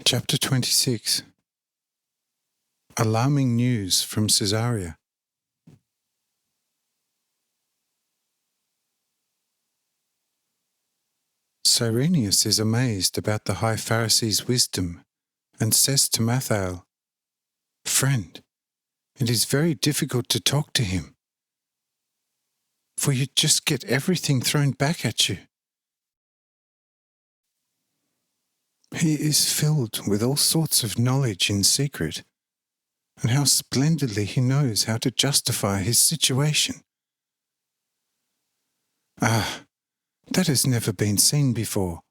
Chapter 26. Alarming news from Caesarea. Cyrenius is amazed about the high Pharisee's wisdom and says to Mathael, "Friend, it is very difficult to talk to him, for you just get everything thrown back at you. He is filled with all sorts of knowledge in secret, and how splendidly he knows how to justify his situation. Ah, that has never been seen before.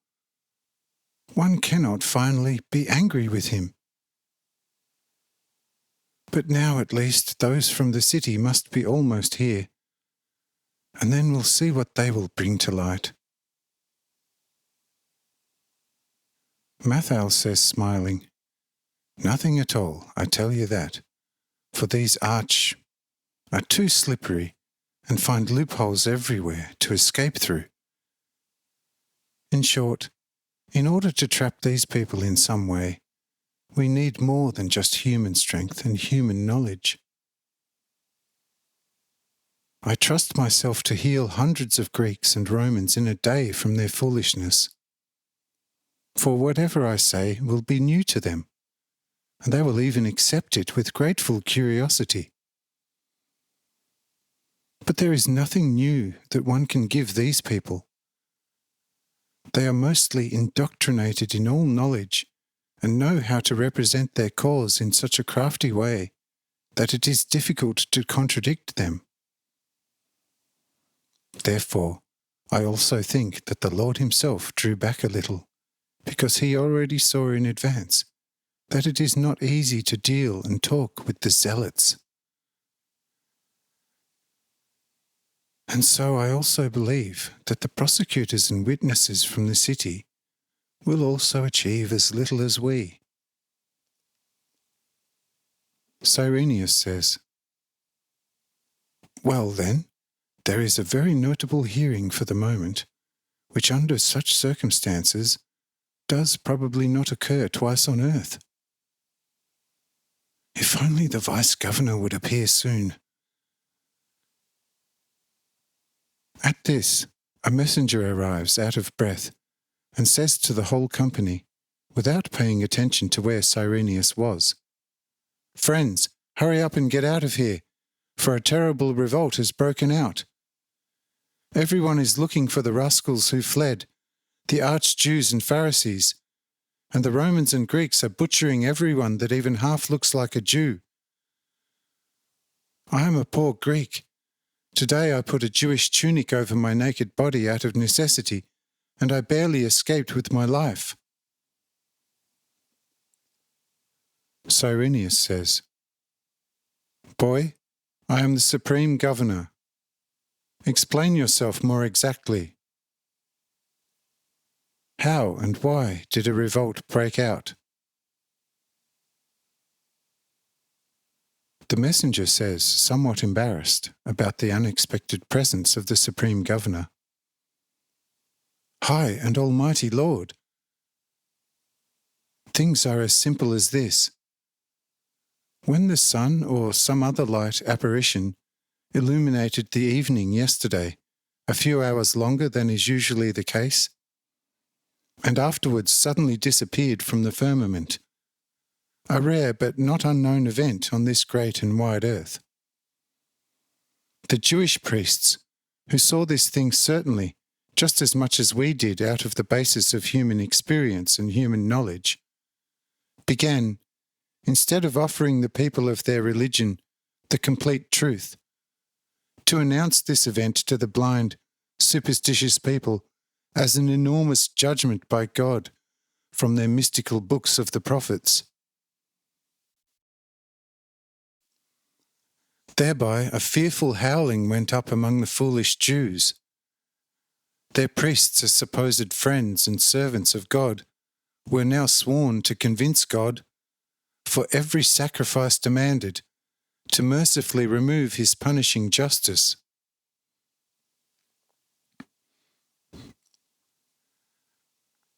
One cannot finally be angry with him. But now at least those from the city must be almost here, and then we'll see what they will bring to light." Mathael says, smiling, "Nothing at all, I tell you that, for these are too slippery and find loopholes everywhere to escape through. In short, in order to trap these people in some way, we need more than just human strength and human knowledge. I trust myself to heal hundreds of Greeks and Romans in a day from their foolishness. For whatever I say will be new to them, and they will even accept it with grateful curiosity. But there is nothing new that one can give these people. They are mostly indoctrinated in all knowledge and know how to represent their cause in such a crafty way that it is difficult to contradict them. Therefore, I also think that the Lord himself drew back a little, because he already saw in advance that it is not easy to deal and talk with the zealots. And so I also believe that the prosecutors and witnesses from the city will also achieve as little as we." Cyrenius says, "Well then, there is a very notable hearing for the moment, which under such circumstances does probably not occur twice on earth. If only the vice-governor would appear soon." At this, a messenger arrives out of breath and says to the whole company, without paying attention to where Cyrenius was, "Friends, hurry up and get out of here, for a terrible revolt has broken out. Everyone is looking for the rascals who fled, the arch-Jews and Pharisees, and the Romans and Greeks are butchering everyone that even half looks like a Jew. I am a poor Greek. Today I put a Jewish tunic over my naked body out of necessity, and I barely escaped with my life." Cyrenius says, "Boy, I am the supreme governor. Explain yourself more exactly. How and why did a revolt break out?" The messenger says, somewhat embarrassed about the unexpected presence of the supreme governor, "High and almighty Lord, things are as simple as this. When the sun or some other light apparition illuminated the evening yesterday, a few hours longer than is usually the case, and afterwards suddenly disappeared from the firmament, a rare but not unknown event on this great and wide earth. The Jewish priests, who saw this thing certainly just as much as we did out of the basis of human experience and human knowledge, began, instead of offering the people of their religion the complete truth, to announce this event to the blind, superstitious people as an enormous judgment by God from their mystical books of the prophets. Thereby a fearful howling went up among the foolish Jews. Their priests, as supposed friends and servants of God, were now sworn to convince God, for every sacrifice demanded, to mercifully remove his punishing justice.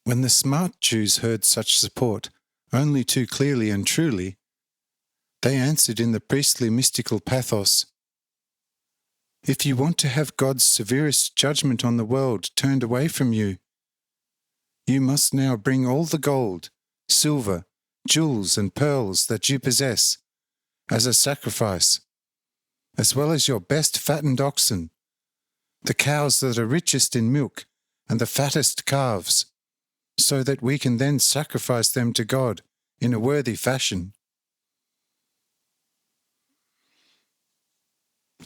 When the smart Jews heard such support, only too clearly and truly, they answered in the priestly mystical pathos, "If you want to have God's severest judgment on the world turned away from you, you must now bring all the gold, silver, jewels and pearls that you possess as a sacrifice, as well as your best fattened oxen, the cows that are richest in milk and the fattest calves, so that we can then sacrifice them to God in a worthy fashion."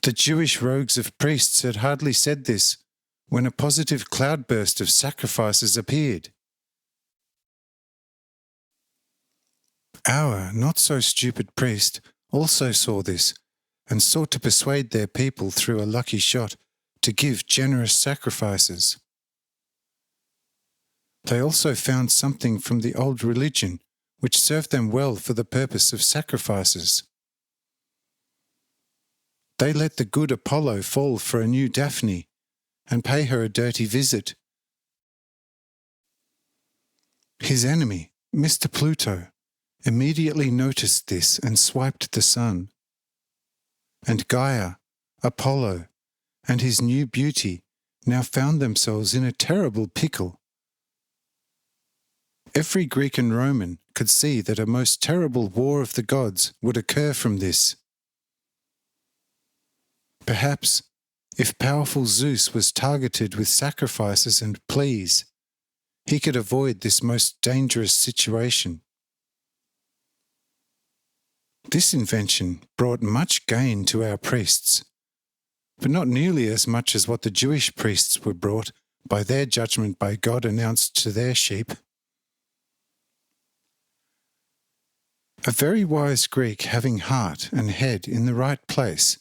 The Jewish rogues of priests had hardly said this when a positive cloudburst of sacrifices appeared. Our not-so-stupid priest also saw this and sought to persuade their people through a lucky shot to give generous sacrifices. They also found something from the old religion which served them well for the purpose of sacrifices. They let the good Apollo fall for a new Daphne and pay her a dirty visit. His enemy, Mr. Pluto, immediately noticed this and swiped the sun. And Gaia, Apollo, and his new beauty now found themselves in a terrible pickle. Every Greek and Roman could see that a most terrible war of the gods would occur from this. Perhaps, if powerful Zeus was targeted with sacrifices and pleas, he could avoid this most dangerous situation. This invention brought much gain to our priests, but not nearly as much as what the Jewish priests were brought by their judgment by God announced to their sheep. A very wise Greek having heart and head in the right place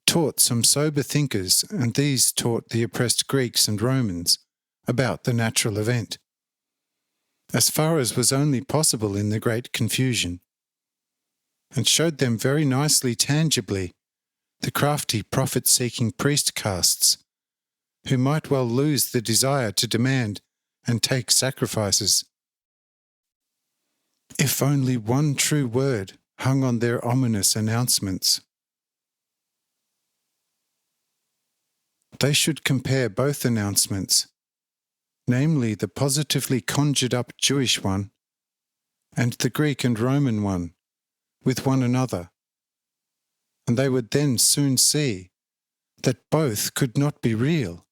taught some sober thinkers, and these taught the oppressed Greeks and Romans about the natural event, as far as was only possible in the great confusion, and showed them very nicely tangibly the crafty profit-seeking priest castes, who might well lose the desire to demand and take sacrifices, if only one true word hung on their ominous announcements. They should compare both announcements, namely the positively conjured-up Jewish one and the Greek and Roman one, with one another, and they would then soon see that both could not be real.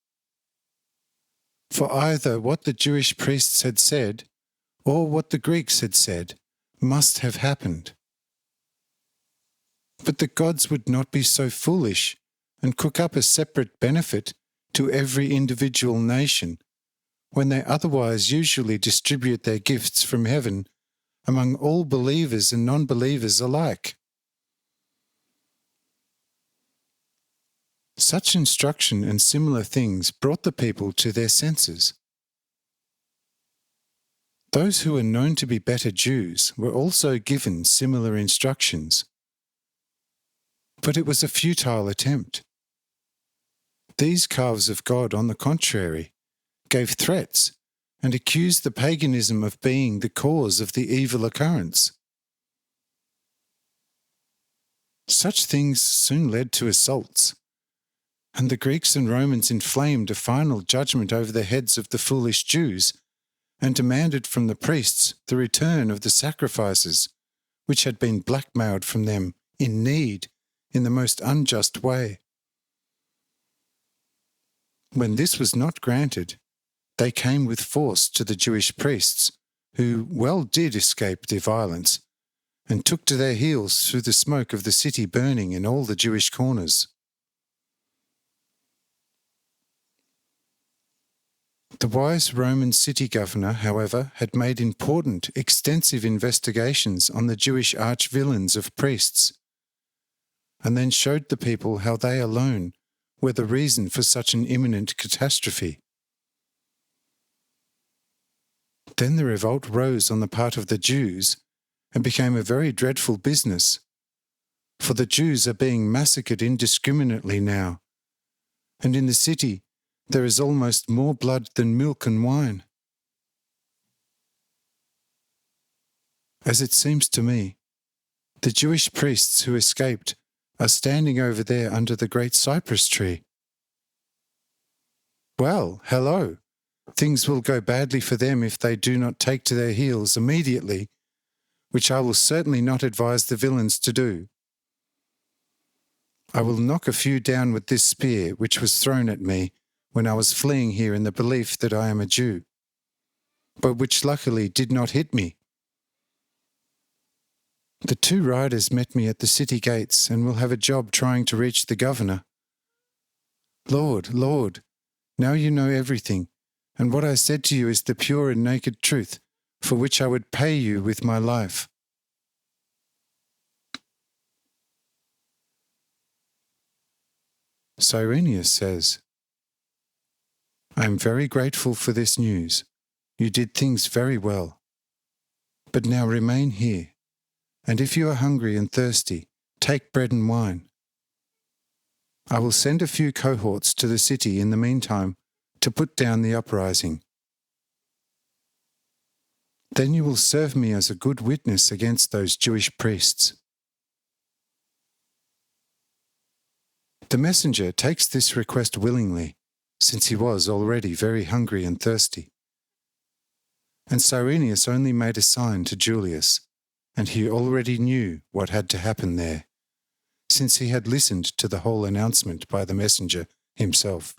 For either what the Jewish priests had said or what the Greeks had said must have happened. But the gods would not be so foolish and cook up a separate benefit to every individual nation when they otherwise usually distribute their gifts from heaven among all believers and non-believers alike. Such instruction and similar things brought the people to their senses. Those who were known to be better Jews were also given similar instructions. But it was a futile attempt. These calves of God, on the contrary, gave threats and accused the paganism of being the cause of the evil occurrence. Such things soon led to assaults, and the Greeks and Romans inflamed a final judgment over the heads of the foolish Jews and demanded from the priests the return of the sacrifices which had been blackmailed from them in need in the most unjust way. When this was not granted, they came with force to the Jewish priests, who well did escape their violence, and took to their heels through the smoke of the city burning in all the Jewish corners. The wise Roman city governor, however, had made important, extensive investigations on the Jewish arch-villains of priests, and then showed the people how they alone were the reason for such an imminent catastrophe. Then the revolt rose on the part of the Jews and became a very dreadful business, for the Jews are being massacred indiscriminately now, and in the city there is almost more blood than milk and wine. As it seems to me, the Jewish priests who escaped are standing over there under the great cypress tree. Well, hello. Things will go badly for them if they do not take to their heels immediately, which I will certainly not advise the villains to do. I will knock a few down with this spear which was thrown at me when I was fleeing here in the belief that I am a Jew, but which luckily did not hit me. The two riders met me at the city gates and will have a job trying to reach the governor. Lord, Lord, now you know everything, and what I said to you is the pure and naked truth, for which I would pay you with my life. Cyrenius says, I am very grateful for this news. You did things very well. But now remain here, and if you are hungry and thirsty, take bread and wine. I will send a few cohorts to the city in the meantime to put down the uprising. Then you will serve me as a good witness against those Jewish priests. The messenger takes this request willingly, since he was already very hungry and thirsty. And Cyrenius only made a sign to Julius, and he already knew what had to happen there, since he had listened to the whole announcement by the messenger himself.